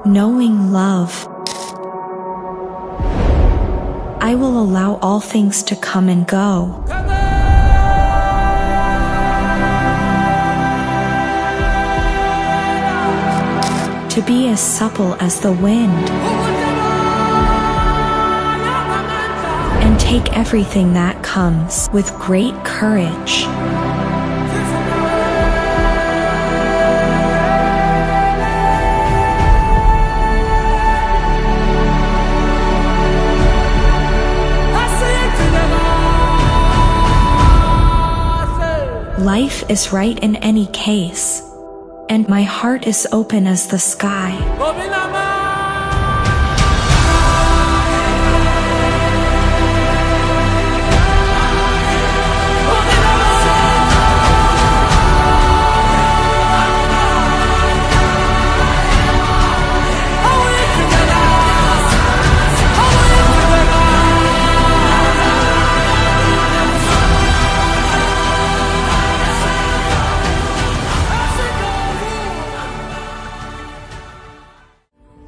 knowing love. I will allow all things to come and go. To be as supple as the wind. And take everything that comes with great courage. Life is right in any case, and my heart is open as the sky.